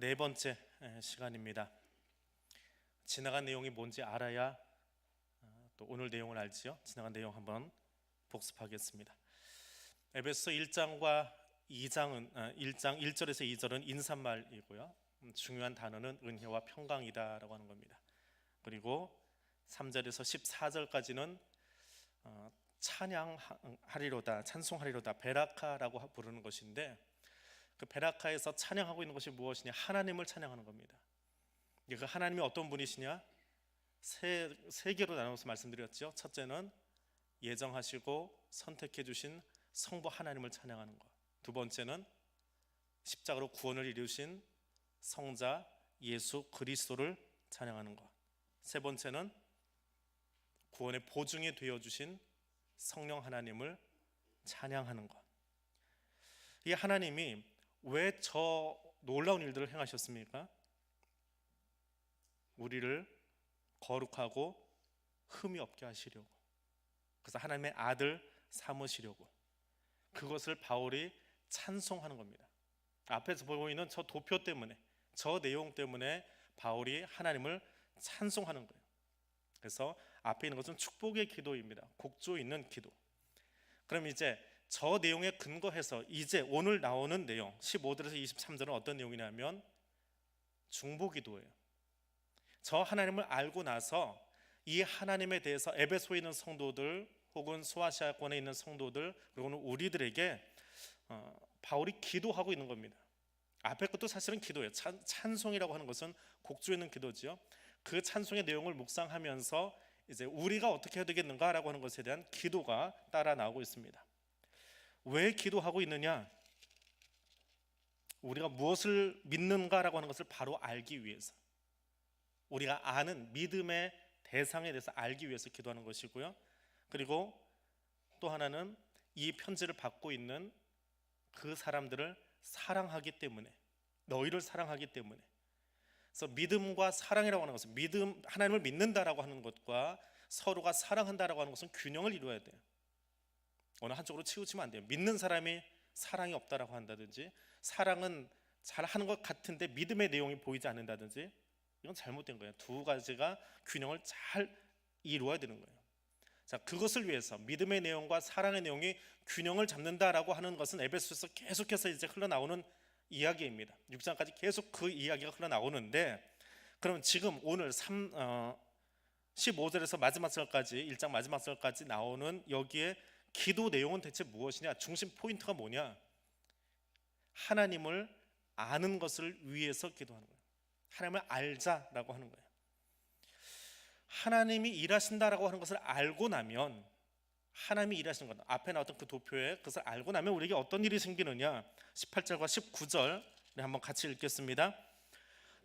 네 번째 시간입니다. 지나간 내용이 뭔지 알아야 또 오늘 내용을 알지요. 지나간 내용 한번 복습하겠습니다. 에베소 1장과 2장은 1장 1절에서 2절은 인사말이고요. 중요한 단어는 은혜와 평강이다라고 하는 겁니다. 그리고 3절에서 14절까지는 찬양하리로다, 찬송하리로다, 베라카라고 부르는 것인데, 그 베라카에서 찬양하고 있는 것이 무엇이냐? 하나님을 찬양하는 겁니다. 그 하나님이 어떤 분이시냐? 세 개로 나눠서 말씀드렸죠. 첫째는 예정하시고 선택해 주신 성부 하나님을 찬양하는 것. 두 번째는 십자가로 구원을 이루신 성자 예수 그리스도를 찬양하는 것. 세 번째는 구원의 보증이 되어 주신 성령 하나님을 찬양하는 것. 이 하나님이 왜 저 놀라운 일들을 행하셨습니까? 우리를 거룩하고 흠이 없게 하시려고, 그래서 하나님의 아들 삼으시려고, 그것을 바울이 찬송하는 겁니다. 앞에서 보이는 저 도표 때문에, 저 내용 때문에 바울이 하나님을 찬송하는 거예요. 그래서 앞에 있는 것은 축복의 기도입니다. 곡조 있는 기도. 그럼 이제 저 내용에 근거해서 이제 오늘 나오는 내용 15절에서 23절은 어떤 내용이냐면 중보기도예요. 저 하나님을 알고 나서 이 하나님에 대해서 에베소에 있는 성도들 혹은 소아시아권에 있는 성도들, 그리고는 우리들에게 바울이 기도하고 있는 겁니다. 앞에 것도 사실은 기도예요. 찬송이라고 하는 것은 곡조 있는 기도지요. 그 찬송의 내용을 묵상하면서 이제 우리가 어떻게 해야 되겠는가라고 하는 것에 대한 기도가 따라 나오고 있습니다. 왜 기도하고 있느냐? 우리가 무엇을 믿는가라고 하는 것을 바로 알기 위해서, 우리가 아는 믿음의 대상에 대해서 알기 위해서 기도하는 것이고요. 그리고 또 하나는 이 편지를 받고 있는 그 사람들을 사랑하기 때문에, 너희를 사랑하기 때문에. 그래서 믿음과 사랑이라고 하는 것은, 믿음, 하나님을 믿는다라고 하는 것과 서로가 사랑한다라고 하는 것은 균형을 이루어야 돼요. 어느 한쪽으로 치우치면 안 돼요. 믿는 사람이 사랑이 없다라고 한다든지, 사랑은 잘 하는 것 같은데 믿음의 내용이 보이지 않는다든지, 이건 잘못된 거예요. 두 가지가 균형을 잘 이루어야 되는 거예요. 자, 그것을 위해서 믿음의 내용과 사랑의 내용이 균형을 잡는다라고 하는 것은 에베소에서 계속해서 이제 흘러나오는 이야기입니다. 6장까지 계속 그 이야기가 흘러나오는데, 그럼 지금 오늘 15절에서 마지막 절까지, 1장 마지막 절까지 나오는 여기에 기도 내용은 대체 무엇이냐? 중심 포인트가 뭐냐? 하나님을 아는 것을 위해서 기도하는 거예요. 하나님을 알자라고 하는 거예요. 하나님이 일하신다라고 하는 것을 알고 나면, 하나님이 일하시는 것, 앞에 나왔던 그 도표에 그것을 알고 나면 우리에게 어떤 일이 생기느냐? 18절과 19절 한번 같이 읽겠습니다.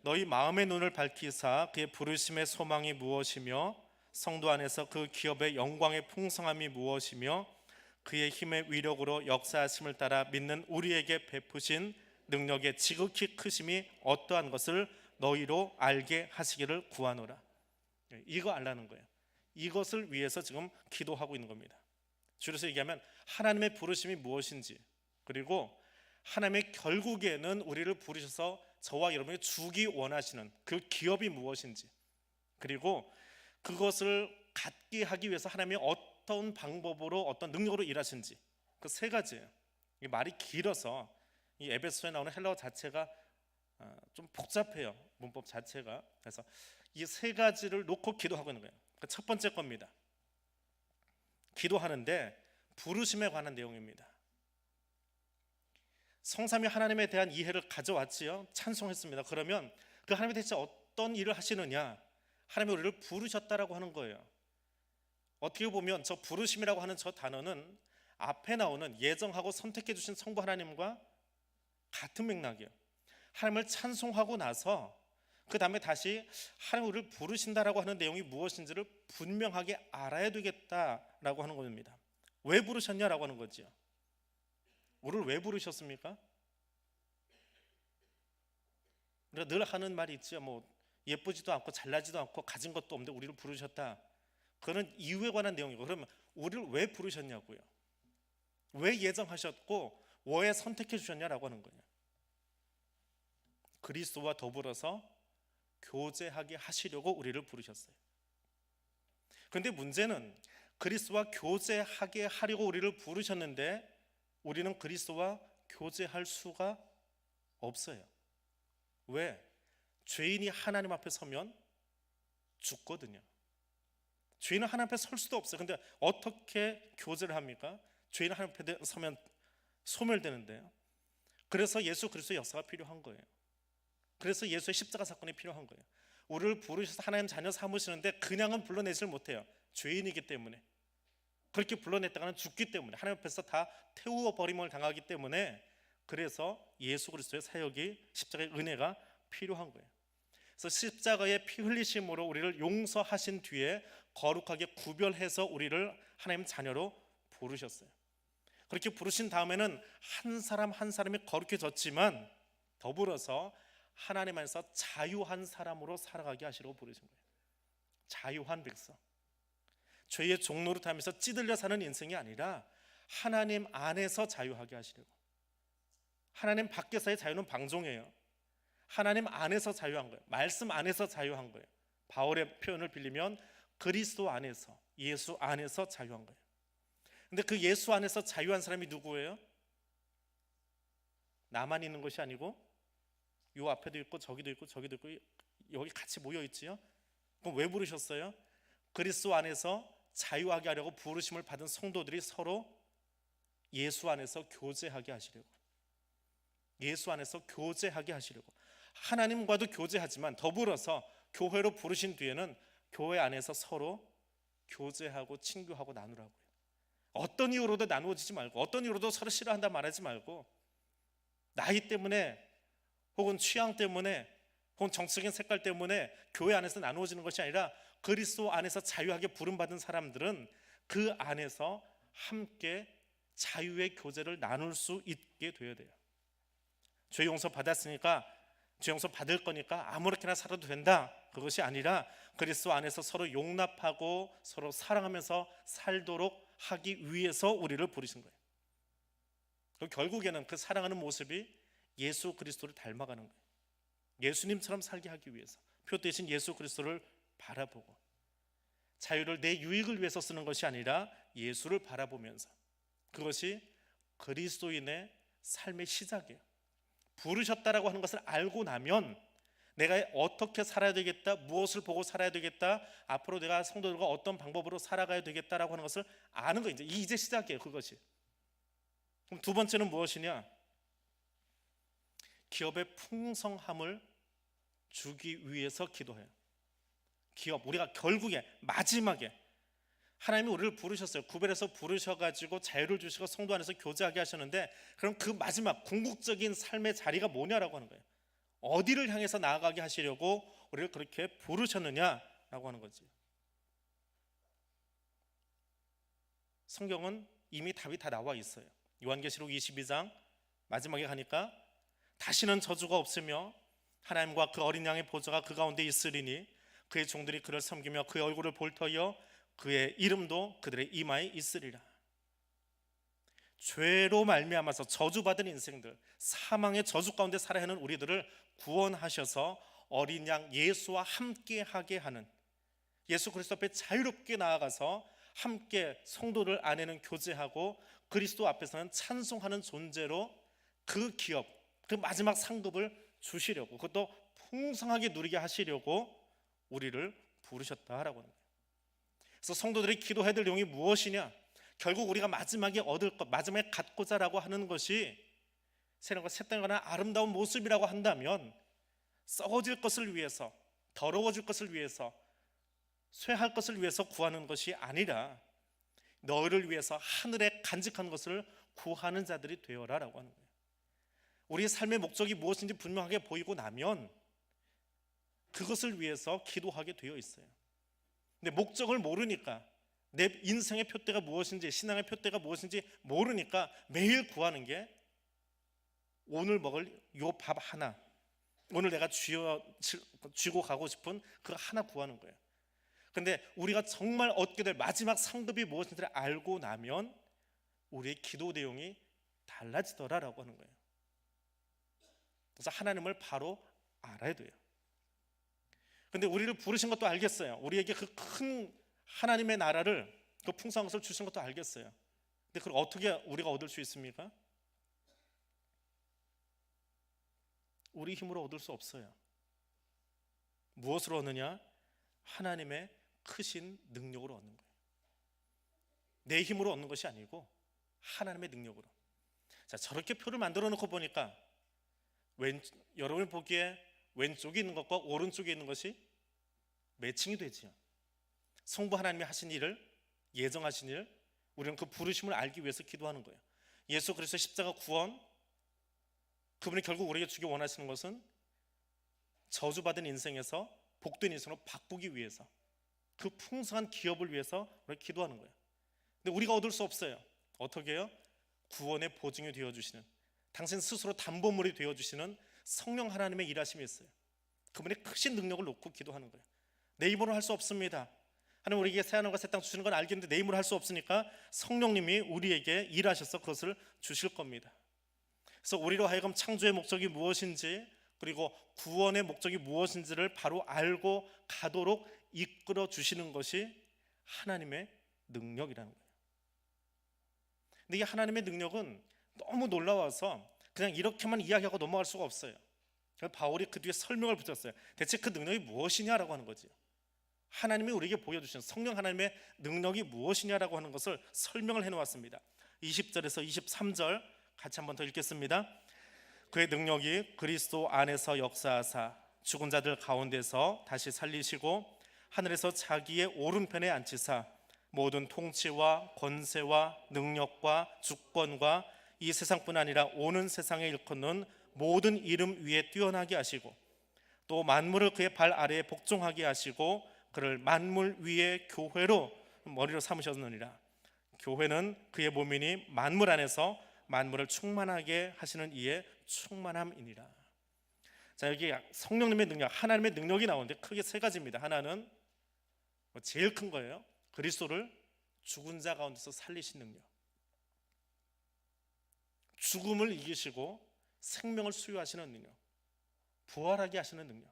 너희 마음의 눈을 밝히사 그의 부르심의 소망이 무엇이며 성도 안에서 그 기업의 영광의 풍성함이 무엇이며 그의 힘의 위력으로 역사하심을 따라 믿는 우리에게 베푸신 능력의 지극히 크심이 어떠한 것을 너희로 알게 하시기를 구하노라. 이거 알라는 거예요. 이것을 위해서 지금 기도하고 있는 겁니다. 줄여서 얘기하면 하나님의 부르심이 무엇인지, 그리고 하나님의 결국에는 우리를 부르셔서 저와 여러분이 주기 원하시는 그 기업이 무엇인지, 그리고 그것을 갖게 하기 위해서 하나님이 어떤 방법으로, 어떤 능력으로 일하신지, 그 세 가지예요. 이 말이 길어서 이 에베소에 나오는 헬라어 자체가 좀 복잡해요, 문법 자체가. 그래서 이 세 가지를 놓고 기도하고 있는 거예요. 첫 번째 겁니다. 기도하는데 부르심에 관한 내용입니다. 성삼위 하나님에 대한 이해를 가져왔지요. 찬송했습니다. 그러면 그 하나님이 대체 어떤 일을 하시느냐? 하나님이 우리를 부르셨다라고 하는 거예요. 어떻게 보면 저 부르심이라고 하는 저 단어는 앞에 나오는 예정하고 선택해 주신 성부 하나님과 같은 맥락이에요. 하나님을 찬송하고 나서 그 다음에 다시 하나님 우리를 부르신다라고 하는 내용이 무엇인지를 분명하게 알아야 되겠다라고 하는 겁니다. 왜 부르셨냐라고 하는 거죠. 우리를 왜 부르셨습니까? 우리가 늘 하는 말이 있죠. 뭐 예쁘지도 않고 잘나지도 않고 가진 것도 없는데 우리를 부르셨다. 그런 이유에 관한 내용이고, 그러면 우리를 왜 부르셨냐고요. 왜 예정하셨고 왜 선택해 주셨냐라고 하는 거예요. 그리스도와 더불어서 교제하게 하시려고 우리를 부르셨어요. 그런데 문제는 그리스도와 교제하게 하려고 우리를 부르셨는데 우리는 그리스도와 교제할 수가 없어요. 왜? 죄인이 하나님 앞에 서면 죽거든요. 죄인은 하나님 앞에 설 수도 없어요. 근데 어떻게 교제를 합니까? 죄인은 하나님 앞에 서면 소멸되는데요. 그래서 예수 그리스도의 역사가 필요한 거예요. 그래서 예수의 십자가 사건이 필요한 거예요. 우리를 부르셔서 하나님 자녀 삼으시는데 그냥은 불러내질 못해요. 죄인이기 때문에. 그렇게 불러냈다가는 죽기 때문에, 하나님 앞에서 다 태워 버림을 당하기 때문에, 그래서 예수 그리스도의 사역이, 십자가의 은혜가 필요한 거예요. 그래서 십자가의 피 흘리심으로 우리를 용서하신 뒤에 거룩하게 구별해서 우리를 하나님 자녀로 부르셨어요. 그렇게 부르신 다음에는 한 사람 한 사람이 거룩해졌지만 더불어서 하나님 안에서 자유한 사람으로 살아가게 하시려고 부르신 거예요. 자유한 백성. 죄의 종노릇 하면서 찌들려 사는 인생이 아니라 하나님 안에서 자유하게 하시려고. 하나님 밖에서의 자유는 방종이에요. 하나님 안에서 자유한 거예요. 말씀 안에서 자유한 거예요. 바울의 표현을 빌리면 그리스도 안에서, 예수 안에서 자유한 거예요. 근데 그 예수 안에서 자유한 사람이 누구예요? 나만 있는 것이 아니고 요 앞에도 있고 저기도 있고 저기도 있고 여기 같이 모여 있지요. 그럼 왜 부르셨어요? 그리스도 안에서 자유하게 하려고 부르심을 받은 성도들이 서로 예수 안에서 교제하게 하시려고. 예수 안에서 교제하게 하시려고. 하나님과도 교제하지만 더불어서 교회로 부르신 뒤에는 교회 안에서 서로 교제하고 친교하고 나누라고요. 어떤 이유로도 나누어지지 말고, 어떤 이유로도 서로 싫어한다 말하지 말고, 나이 때문에 혹은 취향 때문에 혹은 정치적인 색깔 때문에 교회 안에서 나누어지는 것이 아니라 그리스도 안에서 자유하게 부름받은 사람들은 그 안에서 함께 자유의 교제를 나눌 수 있게 되어야 돼요. 죄 용서 받았으니까 죄 용서 받을 거니까 아무렇게나 살아도 된다, 그것이 아니라 그리스도 안에서 서로 용납하고 서로 사랑하면서 살도록 하기 위해서 우리를 부르신 거예요. 결국에는 그 사랑하는 모습이 예수 그리스도를 닮아가는 거예요. 예수님처럼 살게 하기 위해서 표 대신 예수 그리스도를 바라보고, 자유를 내 유익을 위해서 쓰는 것이 아니라 예수를 바라보면서, 그것이 그리스도인의 삶의 시작이에요. 부르셨다라고 하는 것을 알고 나면 내가 어떻게 살아야 되겠다, 무엇을 보고 살아야 되겠다, 앞으로 내가 성도들과 어떤 방법으로 살아가야 되겠다라고 하는 것을 아는 거예요. 이제 시작이에요. 그것이. 그럼 두 번째는 무엇이냐? 기업의 풍성함을 주기 위해서 기도해요. 기업, 우리가 결국에 마지막에 하나님이 우리를 부르셨어요. 구별해서 부르셔가지고 자유를 주시고 성도 안에서 교제하게 하셨는데, 그럼 그 마지막 궁극적인 삶의 자리가 뭐냐라고 하는 거예요. 어디를 향해서 나아가게 하시려고 우리를 그렇게 부르셨느냐라고 하는 거지. 성경은 이미 답이 다 나와 있어요. 요한계시록 22장 마지막에 가니까 다시는 저주가 없으며 하나님과 그 어린 양의 보좌가 그 가운데 있으리니 그의 종들이 그를 섬기며 그의 얼굴을 볼 터이요 그의 이름도 그들의 이마에 있으리라. 죄로 말미암아서 저주받은 인생들, 사망의 저주 가운데 살아야 하는 우리들을 구원하셔서 어린 양 예수와 함께하게 하는, 예수 그리스도 앞에 자유롭게 나아가서 함께 성도들 안에는 교제하고 그리스도 앞에서는 찬송하는 존재로 그 기업, 그 마지막 상급을 주시려고, 그것도 풍성하게 누리게 하시려고 우리를 부르셨다라고 합니다. 그래서 성도들이 기도해야 될 내용이 무엇이냐? 결국 우리가 마지막에 얻을 것, 마지막에 갖고자라고 하는 것이 새로운 것, 새 땅이나 아름다운 모습이라고 한다면, 썩어질 것을 위해서, 더러워질 것을 위해서, 쇠할 것을 위해서 구하는 것이 아니라 너희를 위해서 하늘에 간직한 것을 구하는 자들이 되어라라고 하는 거예요. 우리의 삶의 목적이 무엇인지 분명하게 보이고 나면 그것을 위해서 기도하게 되어 있어요. 근데 목적을 모르니까, 내 인생의 표대가 무엇인지, 신앙의 표대가 무엇인지 모르니까 매일 구하는 게 오늘 먹을 요 밥 하나, 오늘 내가 쥐고 가고 싶은 그 하나 구하는 거예요. 근데 우리가 정말 얻게 될 마지막 상급이 무엇인지를 알고 나면 우리의 기도 내용이 달라지더라라고 하는 거예요. 그래서 하나님을 바로 알아야 돼요. 근데 우리를 부르신 것도 알겠어요. 우리에게 그 큰 하나님의 나라를, 그 풍성한 것을 주신 것도 알겠어요. 근데 그걸 어떻게 우리가 얻을 수 있습니까? 우리 힘으로 얻을 수 없어요. 무엇으로 얻느냐? 하나님의 크신 능력으로 얻는 거예요. 내 힘으로 얻는 것이 아니고 하나님의 능력으로. 자, 저렇게 표를 만들어 놓고 보니까 여러분이 보기에 왼쪽에 있는 것과 오른쪽에 있는 것이 매칭이 되지요. 성부 하나님이 하신 일을, 예정하신 일을 우리는 그 부르심을 알기 위해서 기도하는 거예요. 예수 그리스도 십자가 구원, 그분이 결국 우리에게 주기 원하시는 것은 저주받은 인생에서 복된 인생으로 바꾸기 위해서, 그 풍성한 기업을 위해서 우리가 기도하는 거예요. 근데 우리가 얻을 수 없어요. 어떻게 해요? 구원의 보증이 되어주시는, 당신 스스로 담보물이 되어주시는 성령 하나님의 일하심이 있어요. 그분의 크신 능력을 놓고 기도하는 거예요. 내 힘으로 할 수 없습니다. 하나님 우리에게 새하늘과 새 땅 주시는 건 알겠는데 내 힘으로 할 수 없으니까 성령님이 우리에게 일하셔서 그것을 주실 겁니다. 그래서 우리로 하여금 창조의 목적이 무엇인지, 그리고 구원의 목적이 무엇인지를 바로 알고 가도록 이끌어 주시는 것이 하나님의 능력이라는 거예요. 근데 이 하나님의 능력은 너무 놀라워서 그냥 이렇게만 이야기하고 넘어갈 수가 없어요. 그래서 바울이 그 뒤에 설명을 붙였어요. 대체 그 능력이 무엇이냐라고 하는 거지. 하나님이 우리에게 보여주신 성령 하나님의 능력이 무엇이냐라고 하는 것을 설명을 해놓았습니다. 20절에서 23절 같이 한번 더 읽겠습니다. 그의 능력이 그리스도 안에서 역사하사 죽은 자들 가운데서 다시 살리시고 하늘에서 자기의 오른편에 앉히사 모든 통치와 권세와 능력과 주권과 이 세상뿐 아니라 오는 세상에 일컫는 모든 이름 위에 뛰어나게 하시고 또 만물을 그의 발 아래에 복종하게 하시고 그를 만물 위에 교회로 머리로 삼으셨느니라. 교회는 그의 몸이니 만물 안에서 만물을 충만하게 하시는 이의 충만함이니라. 자, 여기 성령님의 능력, 하나님의 능력이 나오는데 크게 세 가지입니다. 하나는 제일 큰 거예요. 그리스도를 죽은 자 가운데서 살리신 능력. 죽음을 이기시고 생명을 수여하시는 능력, 부활하게 하시는 능력,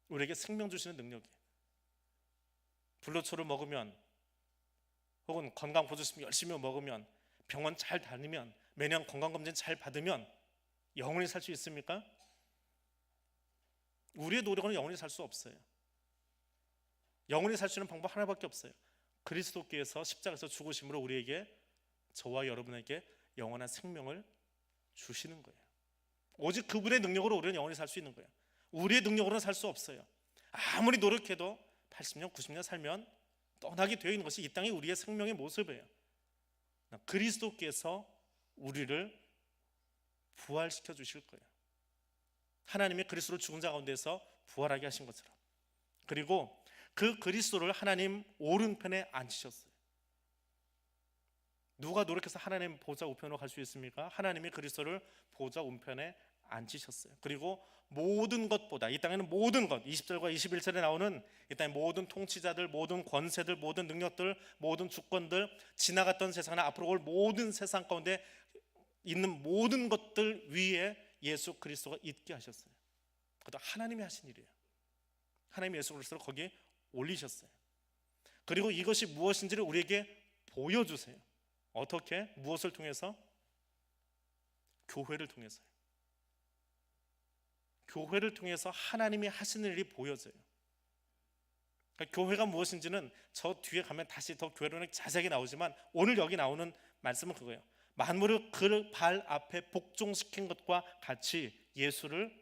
우리에게 생명 주시는 능력이에요. 불로초를 먹으면 혹은 건강보조식품 열심히 먹으면, 병원 잘 다니면, 매년 건강검진 잘 받으면 영원히 살 수 있습니까? 우리의 노력으로는 영원히 살 수 없어요. 영원히 살 수 있는 방법 하나밖에 없어요. 그리스도께서 십자가에서 죽으심으로 우리에게, 저와 여러분에게 영원한 생명을 주시는 거예요. 오직 그분의 능력으로 우리는 영원히 살 수 있는 거예요. 우리의 능력으로는 살 수 없어요. 아무리 노력해도 80년, 90년 살면 떠나게 되어 있는 것이 이 땅의 우리의 생명의 모습이에요. 그리스도께서 우리를 부활시켜 주실 거예요. 하나님이 그리스도를 죽은 자 가운데서 부활하게 하신 것처럼. 그리고 그 그리스도를 하나님 오른편에 앉히셨어요. 누가 노력해서 하나님 보좌 우편으로 갈 수 있습니까? 하나님이 그리스도를 보좌 우편에 앉히셨어요. 그리고 모든 것보다, 이 땅에는 모든 것, 20절과 21절에 나오는 이 땅의 모든 통치자들, 모든 권세들, 모든 능력들, 모든 주권들, 지나갔던 세상이나 앞으로 올 모든 세상 가운데 있는 모든 것들 위에 예수 그리스도가 있게 하셨어요. 그것도 하나님이 하신 일이에요. 하나님이 예수 그리스도를 거기에 올리셨어요. 그리고 이것이 무엇인지를 우리에게 보여주세요. 어떻게? 무엇을 통해서? 교회를 통해서요. 교회를 통해서 하나님이 하시는 일이 보여져요. 그러니까 교회가 무엇인지는 저 뒤에 가면 다시 더 교회로는 자세하게 나오지만 오늘 여기 나오는 말씀은 그거예요. 만물을 그 발 앞에 복종시킨 것과 같이 예수를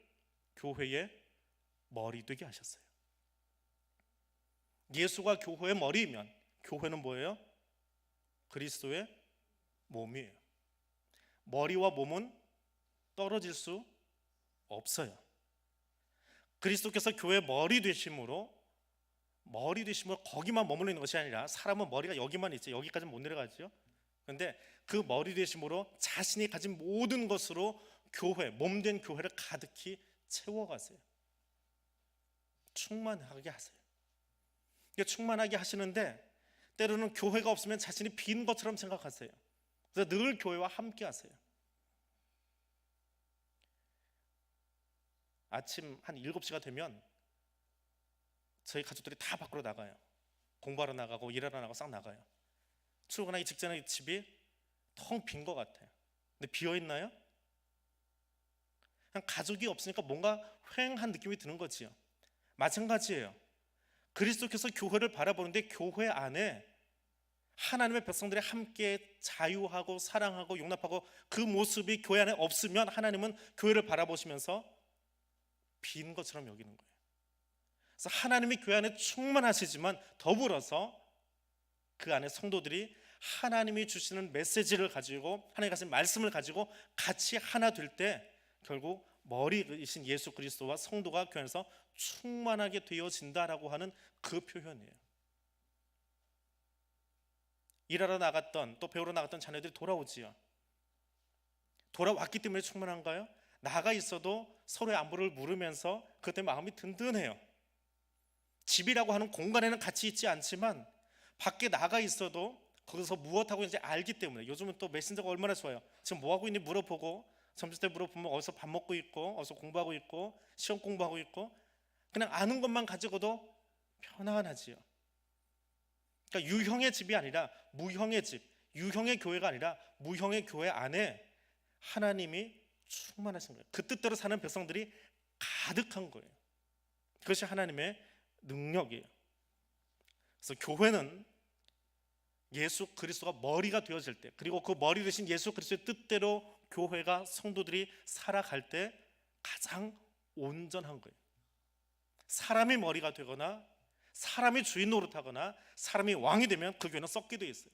교회의 머리 되게 하셨어요. 예수가 교회의 머리이면 교회는 뭐예요? 그리스도의 몸이에요. 머리와 몸은 떨어질 수 없어요. 그리스도께서 교회의 머리 되심으로 거기만 머물러 있는 것이 아니라, 사람은 머리가 여기만 있죠. 여기까지는 못 내려가죠. 그런데 그 머리 되심으로 자신이 가진 모든 것으로 교회, 몸된 교회를 가득히 채워가세요. 충만하게 하세요. 충만하게 하시는데 때로는 교회가 없으면 자신이 빈 것처럼 생각하세요. 그래서 늘 교회와 함께 하세요. 아침 한 7시가 되면 저희 가족들이 다 밖으로 나가요. 공부하러 나가고 일하러 나가고 싹 나가요. 출근하기 직전에 집이 텅 빈 것 같아요. 근데 비어 있나요? 그냥 가족이 없으니까 뭔가 휑한 느낌이 드는 거지요. 마찬가지예요. 그리스도께서 교회를 바라보는데 교회 안에 하나님의 백성들이 함께 자유하고 사랑하고 용납하고 그 모습이 교회 안에 없으면 하나님은 교회를 바라보시면서 빈 것처럼 여기는 거예요. 그래서 하나님이 교회 안에 충만하시지만 더불어서 그 안에 성도들이 하나님이 주시는 메시지를 가지고 하나님이 가진 말씀을 가지고 같이 하나 될 때 결국 머리이신 예수 그리스도와 성도가 교회 안에서 충만하게 되어진다라고 하는 그 표현이에요. 일하러 나갔던 또 배우러 나갔던 자녀들이 돌아오지요. 돌아왔기 때문에 충만한가요? 나가 있어도 서로의 안부를 물으면서 그것 때문에 마음이 든든해요. 집이라고 하는 공간에는 같이 있지 않지만 밖에 나가 있어도 거기서 무엇하고 이제 알기 때문에 요즘은 또 메신저가 얼마나 좋아요. 지금 뭐하고 있니 물어보고 점심때 물어보면 어디서 밥 먹고 있고 어디서 공부하고 있고 시험 공부하고 있고 그냥 아는 것만 가지고도 편안하지요. 그러니까 유형의 집이 아니라 무형의 집, 유형의 교회가 아니라 무형의 교회 안에 하나님이 충만하신 거예요. 그 뜻대로 사는 백성들이 가득한 거예요. 그것이 하나님의 능력이에요. 그래서 교회는 예수 그리스도가 머리가 되어질 때, 그리고 그 머리 되신 예수 그리스도의 뜻대로 교회가 성도들이 살아갈 때 가장 온전한 거예요. 사람이 머리가 되거나 사람이 주인 노릇하거나 사람이 왕이 되면 그 교회는 썩게 돼 있어요.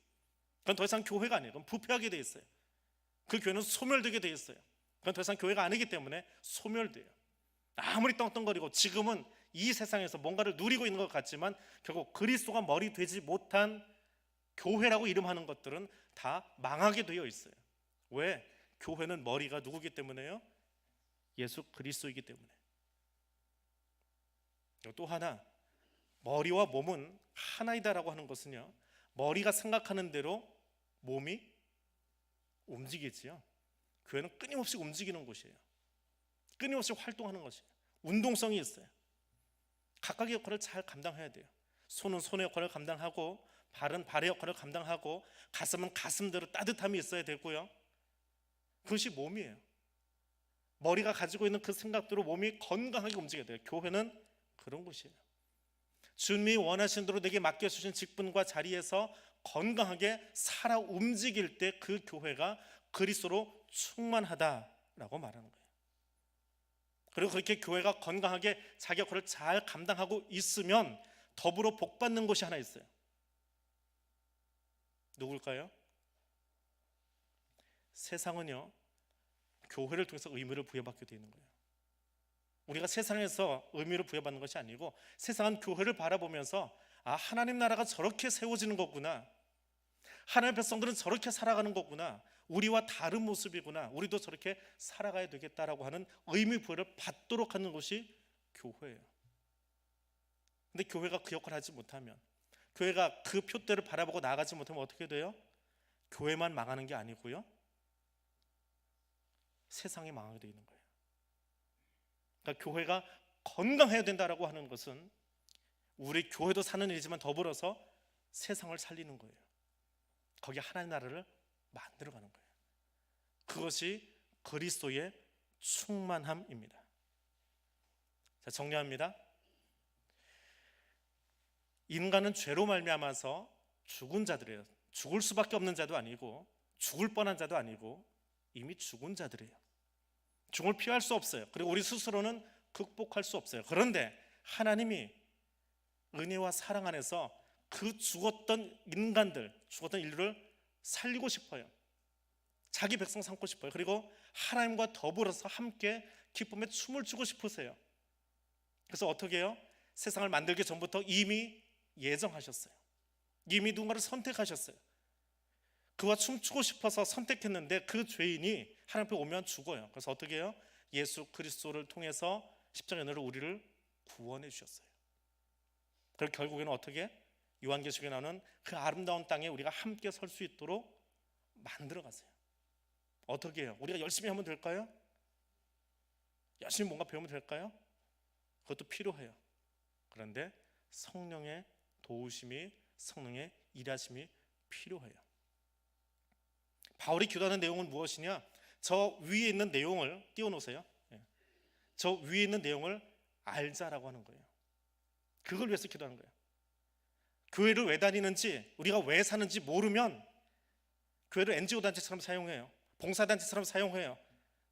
그건 더 이상 교회가 아니에요. 그건 부패하게 돼 있어요. 그 교회는 소멸되게 돼 있어요. 그건 더 이상 교회가 아니기 때문에 소멸돼요. 아무리 떵떵거리고 지금은 이 세상에서 뭔가를 누리고 있는 것 같지만 결국 그리스도가 머리 되지 못한 교회라고 이름하는 것들은 다 망하게 되어 있어요. 왜? 교회는 머리가 누구기 때문에요? 예수 그리스도이기 때문에. 또 하나, 머리와 몸은 하나이다라고 하는 것은요, 머리가 생각하는 대로 몸이 움직이지요. 교회는 끊임없이 움직이는 곳이에요. 끊임없이 활동하는 것이에요. 운동성이 있어요. 각각의 역할을 잘 감당해야 돼요. 손은 손의 역할을 감당하고 발은 발의 역할을 감당하고 가슴은 가슴대로 따뜻함이 있어야 되고요. 그것이 몸이에요. 머리가 가지고 있는 그 생각대로 몸이 건강하게 움직여야 돼요. 교회는 그런 곳이에요. 주님이 원하신 대로 내게 맡겨주신 직분과 자리에서 건강하게 살아 움직일 때 그 교회가 그리스도로 충만하다라고 말하는 거예요. 그리고 그렇게 교회가 건강하게 자기 역할을 잘 감당하고 있으면 더불어 복받는 것이 하나 있어요. 누굴까요? 세상은요, 교회를 통해서 의미를 부여받게 되는 거예요. 우리가 세상에서 의미를 부여받는 것이 아니고 세상은 교회를 바라보면서 아, 하나님 나라가 저렇게 세워지는 거구나, 하나님의 백성들은 저렇게 살아가는 거구나, 우리와 다른 모습이구나, 우리도 저렇게 살아가야 되겠다라고 하는 의미 부여를 받도록 하는 것이 교회예요. 근데 교회가 그 역할을 하지 못하면, 교회가 그 표대를 바라보고 나아가지 못하면 어떻게 돼요? 교회만 망하는 게 아니고요, 세상이 망하게 되는 거예요. 그러니까 교회가 건강해야 된다라고 하는 것은 우리 교회도 사는 일이지만 더불어서 세상을 살리는 거예요. 거기에 하나님 나라를 만들어가는 거예요. 그것이 그리스도의 충만함입니다. 자, 정리합니다. 인간은 죄로 말미암아서 죽은 자들이에요. 죽을 수밖에 없는 자도 아니고 죽을 뻔한 자도 아니고 이미 죽은 자들이에요. 죽음을 피할 수 없어요. 그리고 우리 스스로는 극복할 수 없어요. 그런데 하나님이 은혜와 사랑 안에서 그 죽었던 인간들, 죽었던 인류를 살리고 싶어요. 자기 백성 삼고 싶어요. 그리고 하나님과 더불어서 함께 기쁨에 춤을 추고 싶으세요. 그래서 어떻게 해요? 세상을 만들기 전부터 이미 예정하셨어요. 이미 누군가를 선택하셨어요. 그와 춤추고 싶어서 선택했는데 그 죄인이 하나님 앞에 오면 죽어요. 그래서 어떻게 해요? 예수 그리스도를 통해서 십자가의 은혜로 우리를 구원해 주셨어요. 그리고 결국에는 어떻게? 요한계시록에 나오는 그 아름다운 땅에 우리가 함께 설 수 있도록 만들어 가세요. 어떻게 해요? 우리가 열심히 하면 될까요? 열심히 뭔가 배우면 될까요? 그것도 필요해요. 그런데 성령의 도우심이, 성령의 일하심이 필요해요. 바울이 기도하는 내용은 무엇이냐? 저 위에 있는 내용을 띄워놓으세요. 저 위에 있는 내용을 알자라고 하는 거예요. 그걸 위해서 기도하는 거예요. 교회를 왜 다니는지, 우리가 왜 사는지 모르면 교회를 NGO 단체처럼 사용해요. 봉사단체처럼 사용해요.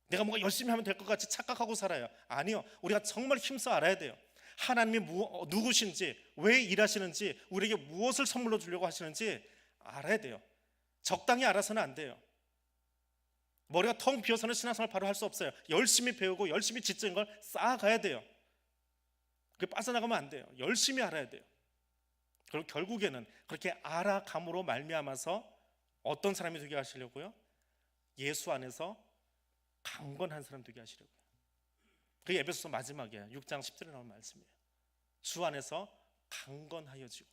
내가 뭔가 열심히 하면 될 것 같이 착각하고 살아요. 아니요, 우리가 정말 힘써 알아야 돼요. 하나님이 누구신지, 왜 일하시는지, 우리에게 무엇을 선물로 주려고 하시는지 알아야 돼요. 적당히 알아서는 안 돼요. 머리가 텅 비어서는 신앙생활 바로 할 수 없어요. 열심히 배우고 열심히 지적인 걸 쌓아가야 돼요. 그게 빠져나가면 안 돼요. 열심히 알아야 돼요. 그리고 결국에는 그렇게 알아감으로 말미암아서 어떤 사람이 되게 하시려고요? 예수 안에서 강건한 사람 되게 하시려고요. 그게 에베소서 마지막이에요. 6장 10절에 나오는 말씀이에요. 주 안에서 강건하여지고.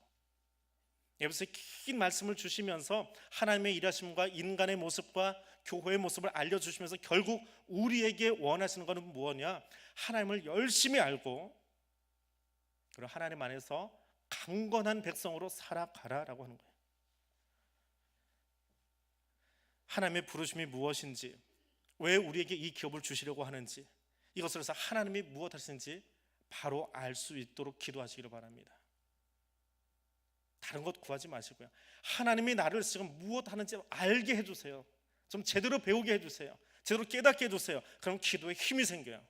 에베소서에 긴 말씀을 주시면서 하나님의 일하심과 인간의 모습과 교회의 모습을 알려주시면서 결국 우리에게 원하시는 것은 무엇이냐? 하나님을 열심히 알고 그리고 하나님 안에서 강건한 백성으로 살아가라라고 하는 거예요. 하나님의 부르심이 무엇인지, 왜 우리에게 이 기업을 주시려고 하는지, 이것을 해서 하나님이 무엇 하시는지 바로 알 수 있도록 기도하시기를 바랍니다. 다른 것 구하지 마시고요. 하나님이 나를 지금 무엇 하는지 알게 해주세요. 좀 제대로 배우게 해주세요. 제대로 깨닫게 해주세요. 그럼 기도에 힘이 생겨요.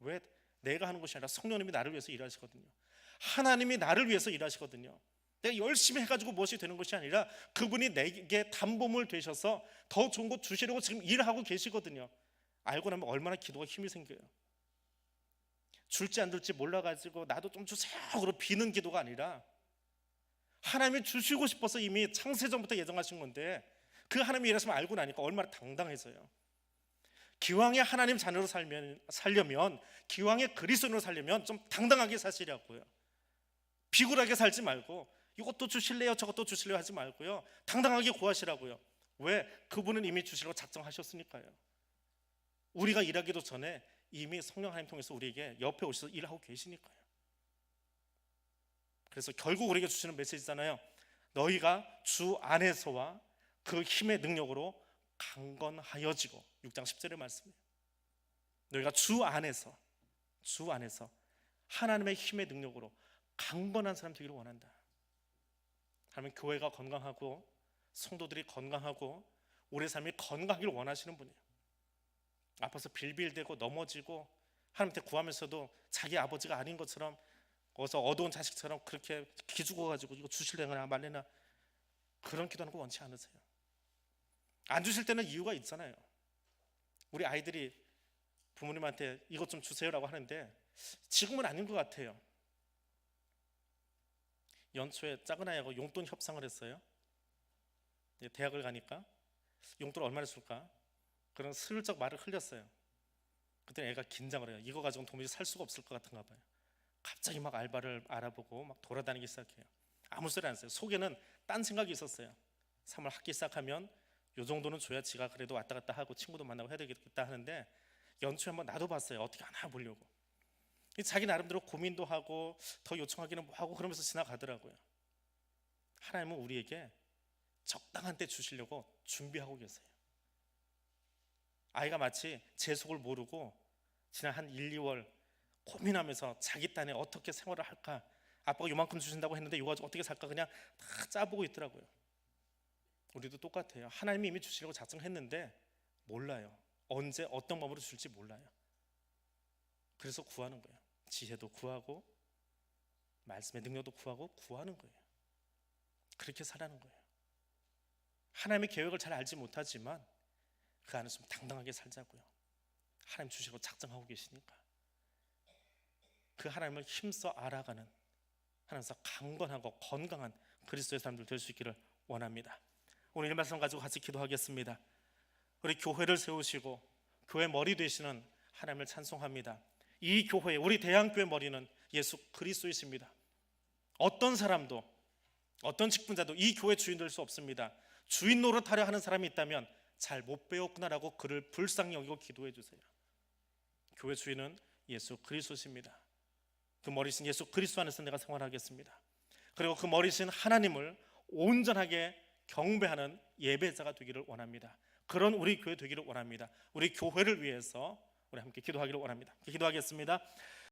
왜? 내가 하는 것이 아니라 성령님이 나를 위해서 일하시거든요. 하나님이 나를 위해서 일하시거든요. 내가 열심히 해가지고 무엇이 되는 것이 아니라 그분이 내게 담보물 되셔서 더 좋은 것 주시려고 지금 일하고 계시거든요. 알고 나면 얼마나 기도가 힘이 생겨요. 줄지 안 줄지 몰라가지고 나도 좀 주세요 그러고 비는 기도가 아니라 하나님이 주시고 싶어서 이미 창세전부터 예정하신 건데 그 하나님이 일하시면 알고 나니까 얼마나 당당해서요. 기왕의 하나님 자녀로 살려면, 기왕의 그리스도인으로 살려면 좀 당당하게 사시라고요. 비굴하게 살지 말고 이것도 주실래요 저것도 주실래요 하지 말고요, 당당하게 구하시라고요. 왜? 그분은 이미 주시려고 작정하셨으니까요. 우리가 일하기도 전에 이미 성령 하나님 통해서 우리에게 옆에 오셔서 일하고 계시니까요. 그래서 결국 우리에게 주시는 메시지잖아요. 너희가 주 안에서와 그 힘의 능력으로 강건하여지고, 6장 10절의 말씀이에요. 너희가 주 안에서 하나님의 힘의 능력으로 강건한 사람 되기를 원한다. 하나님 교회가 건강하고 성도들이 건강하고 우리 삶이 건강하기를 원하시는 분이에요. 아파서 빌빌대고 넘어지고 하나님한테 구하면서도 자기 아버지가 아닌 것처럼 어서 어두운 자식처럼 그렇게 기죽어가지고 이거 주실래나 말래나 그런 기도하는 거 원치 않으세요. 안 주실 때는 이유가 있잖아요. 우리 아이들이 부모님한테 이것 좀 주세요라고 하는데 지금은 아닌 것 같아요. 연초에 작은 아이하고 용돈 협상을 했어요. 대학을 가니까 용돈 얼마나 줄까? 그런 슬쩍 말을 흘렸어요. 그때 애가 긴장을 해요. 이거 가지고는 도무지 살 수가 없을 것 같은가 봐요. 갑자기 막 알바를 알아보고 막 돌아다니기 시작해요. 아무 소리 안 했어요. 속에는 딴 생각이 있었어요. 3월 학기 시작하면 요 정도는 줘야 지가 그래도 왔다 갔다 하고 친구도 만나고 해야 되겠다 하는데 연초에 한번 나도 봤어요. 어떻게 하나 보려고. 자기 나름대로 고민도 하고 더 요청하기는 뭐 하고 그러면서 지나가더라고요. 하나님은 우리에게 적당한 때 주시려고 준비하고 계세요. 아이가 마치 제 속을 모르고 지난 한 1, 2월 고민하면서 자기 딴에 어떻게 생활을 할까, 아빠가 요만큼 주신다고 했는데 이거 가지고 어떻게 살까 그냥 다 짜보고 있더라고요. 우리도 똑같아요. 하나님이 이미 주시려고 작정했는데 몰라요. 언제 어떤 방법으로 줄지 몰라요. 그래서 구하는 거예요. 지혜도 구하고 말씀의 능력도 구하고 구하는 거예요. 그렇게 살아는 거예요. 하나님의 계획을 잘 알지 못하지만 그 안에서 좀 당당하게 살자고요. 하나님 주시려고 작정하고 계시니까 그 하나님을 힘써 알아가는, 하나님께서 강건하고 건강한 그리스도의 사람들 될 수 있기를 원합니다. 오늘 이 말씀 가지고 같이 기도하겠습니다. 우리 교회를 세우시고 교회 머리 되시는 하나님을 찬송합니다. 이 교회, 우리 대한교회 머리는 예수 그리스도이십니다. 어떤 사람도 어떤 직분자도 이 교회 주인 될 수 없습니다. 주인 노릇하려 하는 사람이 있다면 잘 못 배웠구나라고 그를 불쌍히 여기고 기도해 주세요. 교회 주인은 예수 그리스도십니다. 그 머리신 예수 그리스도 안에서 내가 생활하겠습니다. 그리고 그 머리신 하나님을 온전하게 경배하는 예배자가 되기를 원합니다. 그런 우리 교회 되기를 원합니다. 우리 교회를 위해서 우리 함께 기도하기를 원합니다. 기도하겠습니다.